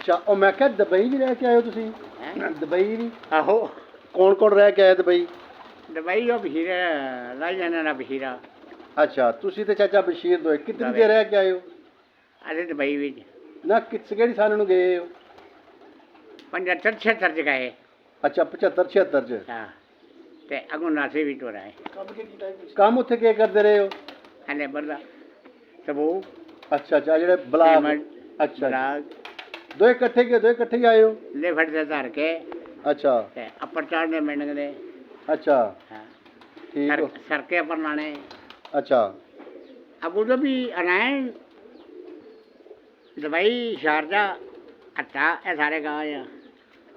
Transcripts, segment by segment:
ਅੱਛਾ ਉਹ ਮੈਂ ਕਿਹਾ ਦੁਬਈ ਵੀ ਰਹਿ ਕੇ ਆਏ ਹੋ ਤੁਸੀਂ ਹੈਂ? ਦੁਬਈ ਵੀ ਆਹੋ ਕੌਣ ਕੌਣ ਰਹਿ ਕੇ ਆਏ ਦੁਬਈ ਦਵਾਈ ਉਹ ਬਹੀਰਾ ਲਾਈ ਜਾਣਾ ਨਾ ਬਹੀਰਾ ਅੱਛਾ ਤੁਸੀਂ ਤੇ ਚਾਚਾ ਬਸ਼ੀਰ ਦੋਏ ਕਿਤਨੀ ਦੁਬਈ। ਦੇਰ ਰਹਿ ਕੇ ਆਏ ਹੋ ਅਸੀਂ ਦੁਬਈ ਵਿੱਚ ਨਾ ਕਿਹੜੀ ਸਾਲ ਨੂੰ ਗਏ ਹੋ 75 76 ਚ ਗਏ ਅੱਛਾ 75 76 ਚ ਹਾਂ ਤੇ ਅਗੋਂ ਨਾਸੇ ਵੀ ਟੁਰ ਆਏ ਕੰਮ ਉੱਥੇ ਕੀ ਕਰਦੇ ਰਹੇ ਹੋ ਹਲੇ ਬਰਦਾ ਸਬੂ ਅੱਛਾ ਅੱਛਾ ਜਿਹੜੇ ਬਲਾਕ ਸੀਮੈਂਟ ਅੱਛਾ ਬਲਾਕ ਦੋਏ ਇਕੱਠੇ ਗਏ ਦੋਏ ਇਕੱਠੇ ਹੀ ਆਏ ਹੋ ਲੈ ਫੜ ਦੇ ਧਰ ਕੇ ਅੱਛਾ ਤੇ ਅੱਪਰ ਚੜ੍ਹਨੇ ਮਿੰਡ ਦੇ ਅੱਛਾ ਹਾਂ ਠੀਕ ਹੋ ਸਰਕੇ ਅੱਪਰ ਲਾਣੇ ਅੱਛਾ ਅਬੂ ਧਾਬੀ ਅਨਾਇਨ ਦੁਬਈ ਸ਼ਾਰਜਾ ਅੱਟਾ ਇਹ ਸਾਰੇ ਗਾਂव ਆ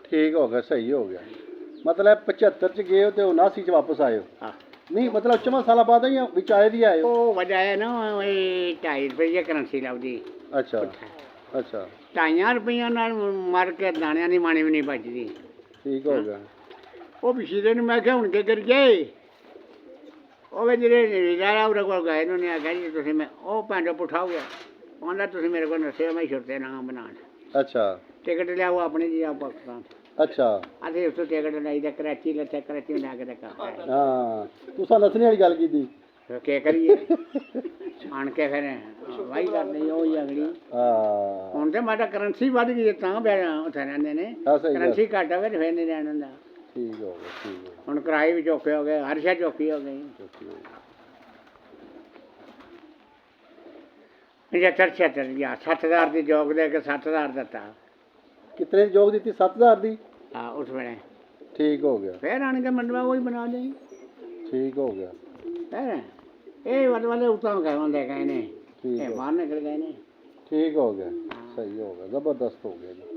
ਠੀਕ ਹੋ ਗਿਆ ਸਹੀ ਹੋ ਗਿਆ ਮਤਲਬ 75 ਚ ਗਏ ਹੋ ਤੇ 79 ਚ ਵਾਪਸ ਆਏ ਹੋ ਹਾਂ ਨਹੀਂ ਮਤਲਬ 4 ਸਾਲਾਂ ਬਾਅਦ ਜਾਂ ਵਿੱਚ ਆਏ ਦੀ ਆਏ ਹੋ ਉਹ ਵਜ੍ਹਾ ਹੈ ਨਾ ਇਹ 2.5 ਰੁਪਏ ਕਰੰਸੀ ਲੱਗਦੀ ਅੱਛਾ ਅੱਛਾ 2.5 ਰੁਪਈਆਂ ਨਾਲ ਮਰ ਕੇ ਦਾਣਿਆਂ ਦੀ ਮਾਣੀ ਵੀ ਨਹੀਂ ਬਚਦੀ ਠੀਕ ਹੋ ਗਿਆ ਉਹ ਬਸ਼ੀਰੇ ਨੂੰ ਮੈਂ ਕਿਹਾ ਹੁਣ ਕੀ ਕਰੀਏ ਉਹ ਵੀ ਜਿਹੜੇ ਰਿਜ਼ਾਰਾ ਉਹਦੇ ਕੋਲ ਗਏ ਨੂੰ ਨੇ ਆਖਿਆ ਜੀ ਤੁਸੀਂ ਮੈਂ ਉਹ ਭਾਂਡਾ ਪੁੱਠਾ ਹੋ ਗਿਆ ਕਹਿੰਦਾ ਤੁਸੀਂ ਮੇਰੇ ਕੋਲ ਨਸੇ ਮੈਂ ਛੁੱਟੇ ਨਾ ਬਣਾਉਣ ਅੱਛਾ ਟਿਕਟ ਲਿਆਓ ਆਪਣੀ ਜੀ ਆ ਪਾਕਿਸਤਾਨ ਅੱਛਾ ਅਸੀਂ ਉਸ ਤੋਂ ਟਿਕਟ ਲਈ ਤਾਂ ਕਰਾਚੀ ਲੱਥੇ ਕਰਾਚੀ ਲੈ ਕੇ ਰੱਖਾ ਹਾਂ ਤੁਸੀਂ ਨਸਣੀ ਵਾਲੀ ਗੱਲ ਕੀਤੀ ਫਿਰ ਕੀ ਕਰੀਏ ਆਣ ਕੇ ਫਿਰ ਵਾਈ ਕਰਨੀ ਉਹ ਹੀ ਅਗਲੀ ਹਾਂ ਹੁਣ ਤੇ ਮਾਤਾ ਕਰੰਸੀ ਵੱਧ ਗਈ ਹੈ, ਤਾਂ ਬੈਠਾ ਉੱਥੇ ਰਹਿੰਦੇ ਨੇ ਹਾਂ, ਸਹੀ ਗੱਲ। ਕਰੰਸੀ ਘੱਟ ਹੋਵੇ ਤੇ ਫਿਰ ਨਹੀਂ ਰਹਿਣ ਹੁੰਦਾ ਠੀਕ ਹੋ ਗਿਆ ਠੀਕ ਹੋ ਹੁਣ ਕਿਰਾਏ ਵੀ ਚੌਕੇ ਹੋ ਗਏ ਹਰ ਸ਼ੈ ਚੌਕੀ ਹੋ ਗਈ ਗਿਆ 75 ਜਾਂ 7000 ਦੀ ਜੋਗ ਦੇ ਕੇ 7000 ਦਿੱਤਾ ਕਿਤਨੇ ਜੋਗ ਦਿੱਤੀ 7000 ਦੀ ਹਾਂ ਉਸ ਵੇਲੇ ਠੀਕ ਹੋ ਗਿਆ ਫਿਰ ਆਣ ਕੇ ਮੰਡਵਾ ਉਹੀ ਬਣਾ ਦੇਈ ਠੀਕ ਹੋ ਗਿਆ ਹੈ ਇਹ ਵੱਡ ਵਾਲੇ ਉਤਾਂ ਗਏ ਹੁੰਦੇ ਗਏ ਨੇ ਠੀਕ ਇਹ ਹੈ ਬਾਹਰ ਨਿਕਲ ਗਏ ਨੇ ਠੀਕ ਹੋ ਗਿਆ ਸਹੀ ਹੋ ਗਿਆ ਜ਼ਬਰਦਸਤ ਹੋ ਗਿਆ ਜੀ